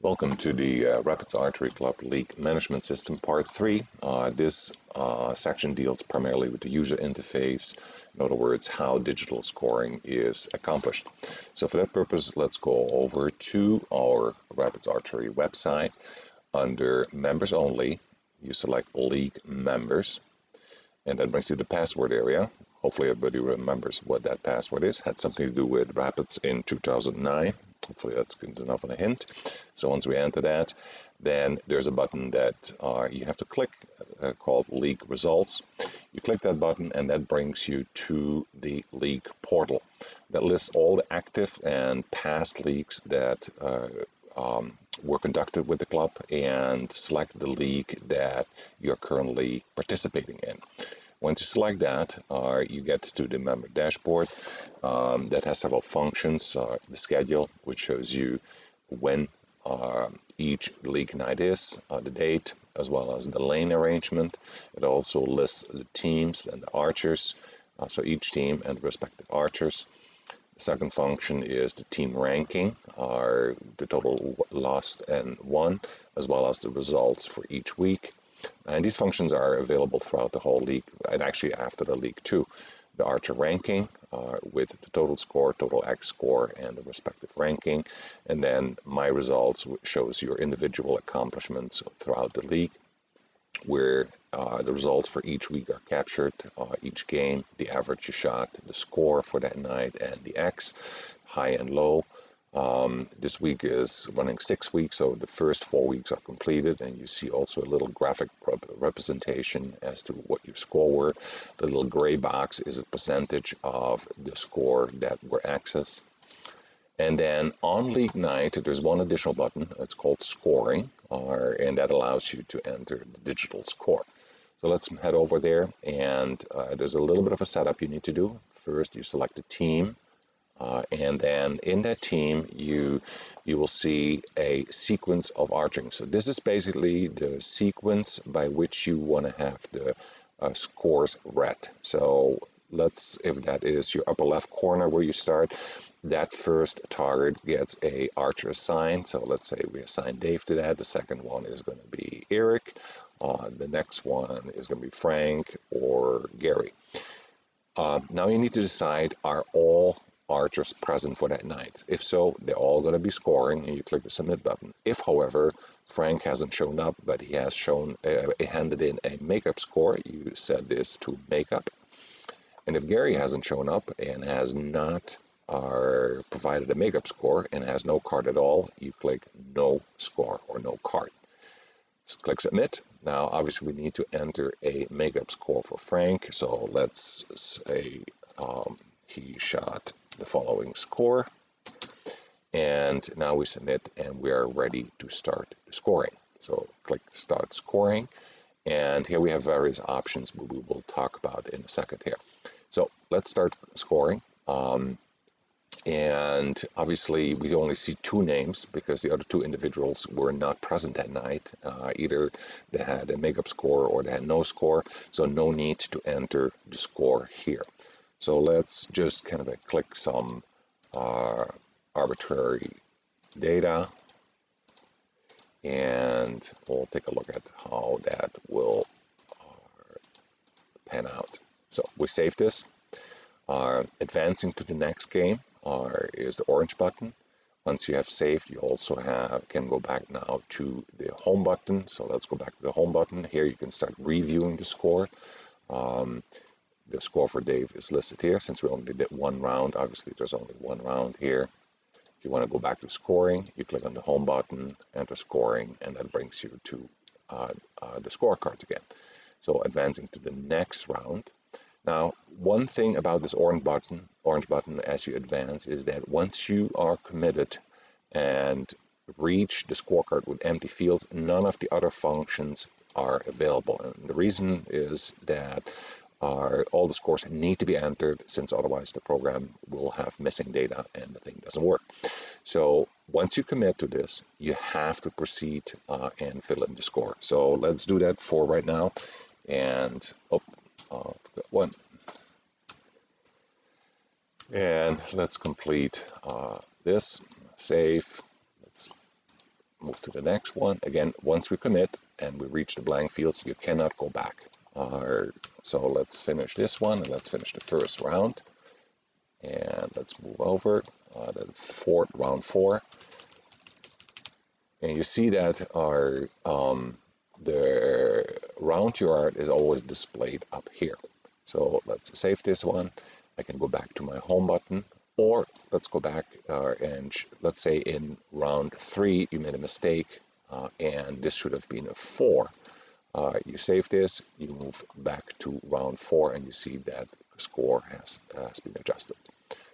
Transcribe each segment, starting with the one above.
Welcome to the Rapids Archery Club League Management System Part 3. This section deals primarily with the user interface, in other words, how digital scoring is accomplished. So for that purpose, let's go over to our Rapids Archery website. Under Members Only, you select League Members, and that brings you to the password area. Hopefully everybody remembers what that password is. Had something to do with Rapids in 2009. Hopefully that's good enough of a hint. So once we enter that, then there's a button that you have to click called League Results. You click that button and that brings you to the league portal. That lists all the active and past leagues that were conducted with the club, and select the league that you're currently participating in. Once you select that, you get to the member dashboard that has several functions. The schedule, which shows you when each league night is, the date, as well as the lane arrangement. It also lists the teams and the archers, so each team and respective archers. The second function is the team ranking, the total lost and won, as well as the results for each week. And these functions are available throughout the whole league, and actually after the league too. The archer ranking with the total score, total X score, and the respective ranking. And then my results, which shows your individual accomplishments throughout the league, where the results for each week are captured, each game, the average you shot, the score for that night, and the X, high and low. This week is running 6 weeks, so the first 4 weeks are completed, and you see also a little graphic representation as to what your score were. The little gray box is a percentage of the score that were accessed. And then on league night, there's one additional button. It's called Scoring, and that allows you to enter the digital score. So let's head over there, and there's a little bit of a setup you need to do. First, you select a team. And then in that team, you will see a sequence of arching. So this is basically the sequence by which you want to have the scores read. So if that is your upper left corner where you start, that first target gets a archer assigned. So let's say we assign Dave to that. The second one is going to be Eric. The next one is going to be Frank or Gary. Now you need to decide, are all archers present for that night? If so, they're all going to be scoring, and you click the submit button. If, however, Frank hasn't shown up, but he has handed in a makeup score, you set this to makeup. And if Gary hasn't shown up and has not provided a makeup score and has no card at all, you click no score or no card. So click submit. Now obviously we need to enter a makeup score for Frank, so let's say he shot the following score, and now we submit and we are ready to start the scoring. So click start scoring, and here we have various options we will talk about in a second here. So let's start scoring, and obviously we only see 2 names because the other 2 individuals were not present that night. Either they had a makeup score or they had no score, so no need to enter the score here. So let's just kind of click some arbitrary data, and we'll take a look at how that will pan out. So we save this. Advancing to the next game is the orange button. Once you have saved, you also can go back now to the home button. So let's go back to the home button. Here you can start reviewing the score. The score for Dave is listed here. Since we only did 1 round, obviously there's only 1 round here. If you want to go back to scoring, you click on the home button, enter scoring, and that brings you to the scorecards again. So advancing to the next round. Now, one thing about this orange button as you advance is that once you are committed and reach the scorecard with empty fields, none of the other functions are available. And the reason is that all the scores need to be entered, since otherwise the program will have missing data and the thing doesn't work. So once you commit to this, you have to proceed and fill in the score. So let's do that for right now. And one. And let's complete this. Save. Let's move to the next one. Again, once we commit and we reach the blank fields, you cannot go back. So let's finish this one, and let's finish the first round. And let's move over the round 4. And you see that our the round UART is always displayed up here. So let's save this one. I can go back to my home button, or let's go back and let's say in round 3 you made a mistake and this should have been a 4. You save this, you move back to round 4, and you see that the score has been adjusted.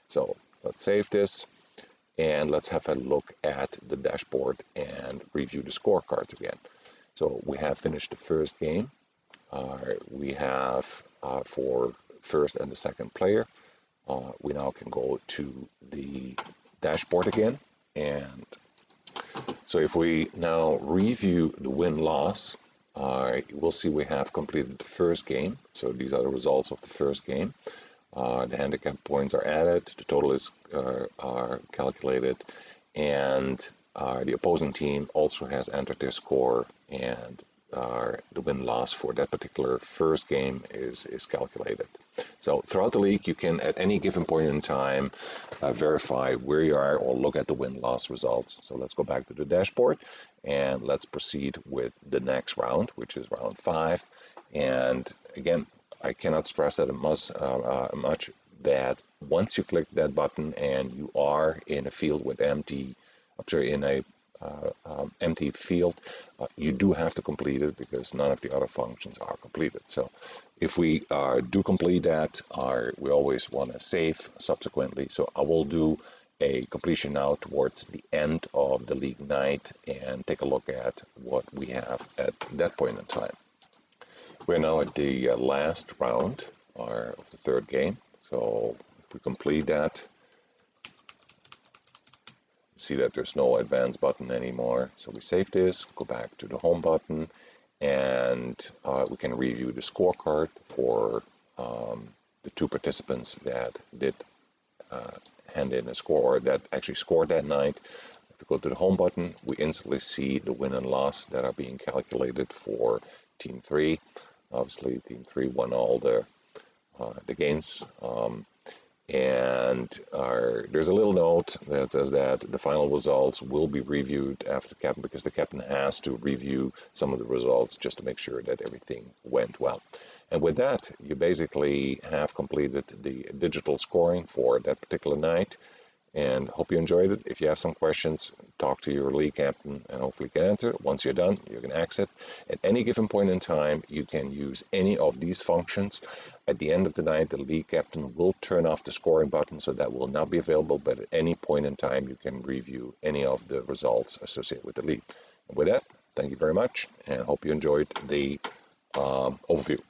So let's save this, and let's have a look at the dashboard and review the scorecards again. So we have finished the first game. We have for first and the second player. We now can go to the dashboard again, and so if we now review the win-loss, we'll see we have completed the first game. So these are the results of the first game. The handicap points are added, the total is are calculated, and the opposing team also has entered their score, and the win-loss for that particular first game is calculated. So throughout the league, you can at any given point in time verify where you are or look at the win-loss results. So let's go back to the dashboard, and let's proceed with the next round, which is round 5. And again, I cannot stress that much that once you click that button and you are in a field with empty field, you do have to complete it because none of the other functions are completed. So if we do complete that, we always want to save subsequently. So I will do a completion now towards the end of the league night and take a look at what we have at that point in time. We're now at the last round of the third game. So if we complete that, see that there's no advance button anymore. So we save this, go back to the home button, and we can review the scorecard for the 2 participants that did hand in a score, or that actually scored that night. If we go to the home button, we instantly see the win and loss that are being calculated for Team 3. Obviously, Team 3 won all the games. And there's a little note that says that the final results will be reviewed after the captain, because the captain has to review some of the results just to make sure that everything went well. And with that, you basically have completed the digital scoring for that particular night, and hope you enjoyed it. If you have some questions, talk to your league captain and hopefully can answer. Once you're done, you can exit. At any given point in time, you can use any of these functions. At the end of the night, the league captain will turn off the scoring button, so that will not be available, but at any point in time, you can review any of the results associated with the league. And with that, thank you very much, and hope you enjoyed the overview.